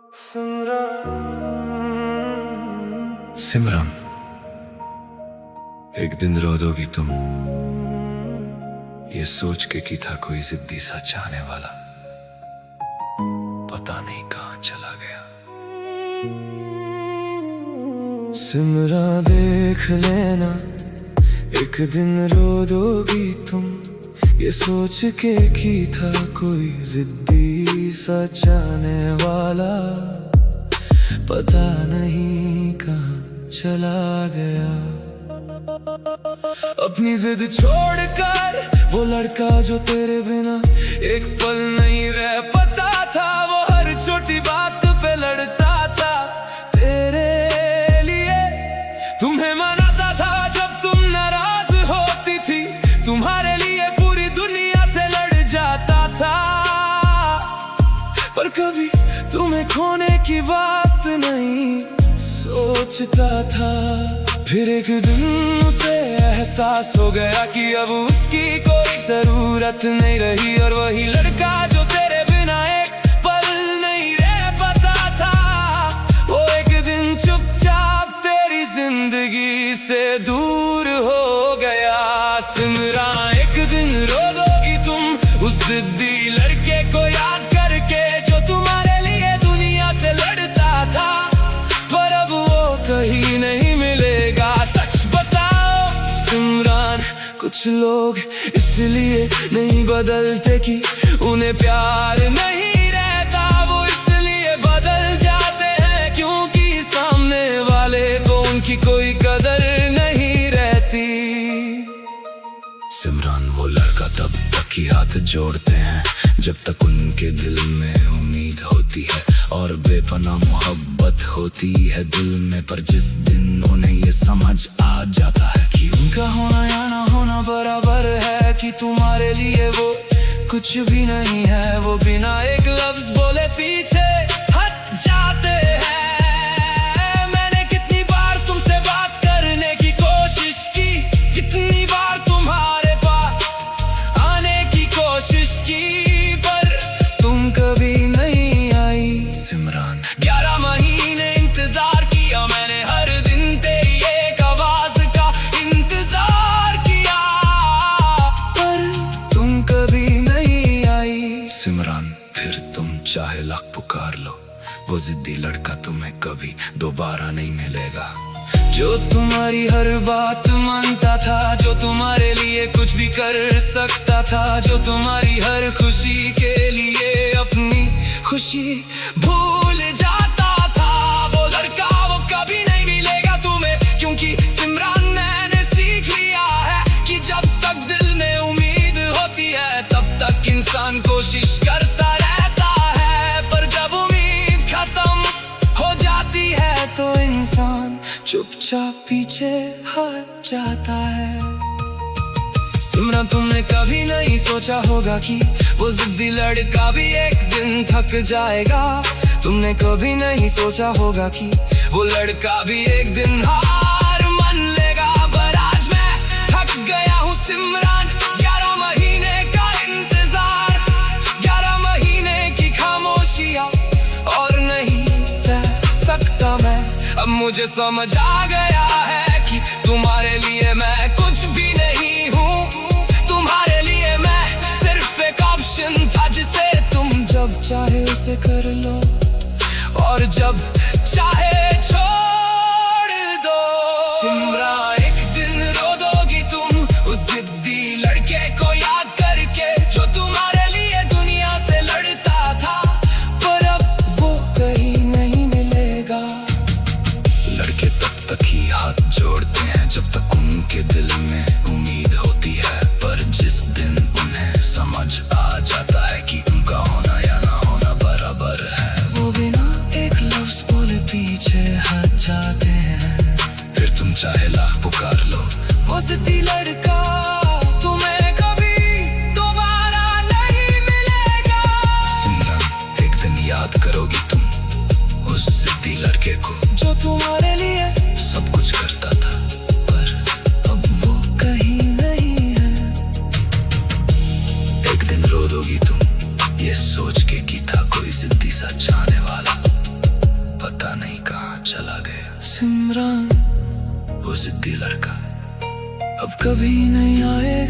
सिमरन, एक दिन रो दोगी तुम, ये सोच के कि था कोई जिद्दी सा चाहने वाला, पता नहीं कहाँ चला गया। सिमरन देख लेना, एक दिन रो दोगी तुम, ये सोच के कि था कोई जिद्दी सा चाहने वाला, पता नहीं कहाँ चला गया। अपनी जिद छोड़कर वो लड़का जो तेरे बिना एक पल नहीं रह पाता था, वो हर छोटी बात पे लड़ता था तेरे लिए। तुम्हें मनाता था जब तुम नाराज होती थी, तुम्हारे लिए पूरी दुनिया से लड़ जाता था, पर कभी तुम्हें खोने की बात नहीं सोचता था। फिर एक दिन उसे एहसास हो गया कि अब उसकी कोई जरूरत नहीं रही, और वही लड़का जो तेरे बिना एक पल नहीं रह पाता था, वो एक दिन चुपचाप तेरी जिंदगी से दूर हो गया। सिमरन, एक दिन रो दोगी तुम उस जिद्दी लड़के को याद करके, जो तुम्हारे लिए दुनिया से लड़ता था, पर अब वो कहीं नहीं मिलेगा। सच बताओ सिमरन, कुछ लोग इसलिए नहीं बदलते कि उन्हें प्यार नहीं रहता, वो इसलिए बदल जाते हैं क्योंकि सामने वाले को उनकी कोई कदर नहीं रहती। सिमरन, वो लड़का तब तक ही हाथ जोड़ते हैं जब तक उनके दिल में उम्मीद होती है और बेपनाह मोहब्बत होती है दिल में, पर जिस दिन उन्हें ये समझ आ जाता है कि उनका होना या ना होना बराबर है, कि तुम्हारे लिए वो कुछ भी नहीं है, वो बिना एक लफ्ज बोले पीछे हट जाते हैं। मैंने कितनी बार तुमसे बात करने की कोशिश की, कितनी बार तुम्हारे पास आने की कोशिश की, पर तुम कभी नहीं आई। सिमरन, 11 महीने इंतजार किया मैंने, हर दिन तेरी एक आवाज का इंतजार किया, पर तुम कभी नहीं आई। सिमरन, फिर तुम चाहे लाख पुकार लो, वो जिद्दी लड़का तुम्हें कभी दोबारा नहीं मिलेगा, जो तुम्हारी हर बात मानता था, जो तुम्हारे लिए कुछ भी कर सकता था, जो तुम्हारी हर खुशी के लिए अपनी खुशी भूल जाता था। वो लड़का वो कभी नहीं मिलेगा तुम्हें, क्योंकि सिमरन मैंने सीख लिया है कि जब तक दिल में उम्मीद होती है तब तक इंसान कोशिश करता रहता है, पर जब उम्मीद खत्म हो जाती है तो इंसान चुपचाप पीछे हट जाता है। सिमरन, तुमने कभी नहीं सोचा होगा कि वो जिद्दी लड़का भी एक दिन थक जाएगा, तुमने कभी नहीं सोचा होगा कि वो लड़का भी एक दिन हार मान लेगा, पर आज मैं थक गया हूँ सिमरन। 11 महीने का इंतजार, 11 महीने की खामोशियाँ, और नहीं सह सकता मैं। अब मुझे समझ आ गया है कि तुम्हारे लिए मैं कुछ भी नहीं हूँ, तुम्हारे लिए मैं सिर्फ एक ऑप्शन था, जिसे तुम जब चाहे उसे कर लो और जब चाहे छोड़ दो। सिमरन, एक दिन रो दोगी तुम उस जिद्दी लड़के को याद करके, जो तुम्हारे लिए दुनिया से लड़ता था, पर अब वो कहीं नहीं मिलेगा। लड़के तब तक ही हाथ जोड़ते हैं जब तक उनके दिल में उम्मीद होती है, पर जिस दिन उन्हें समझ आ जाता है कि उनका होना या ना होना बराबर है, वो बिना एक लफ्ज बोले पीछे हट जाते हैं। फिर तुम चाहे लाख पुकार लो, वो जिद्दी लड़का तुम्हें कभी दोबारा नहीं मिलेगा। सिमरन, एक दिन याद करोगी तुम उस जिद्दी लड़के को, जो तुम्हारे लिए सब कुछ करता था, पर अब वो कहीं नहीं है। एक दिन रो दोगी तुम, ये सोच के कि था कोई जिद्दी सा चाहने वाला, पता नहीं कहाँ चला गया सिमरन, वो जिद्दी लड़का अब कभी नहीं आएगा।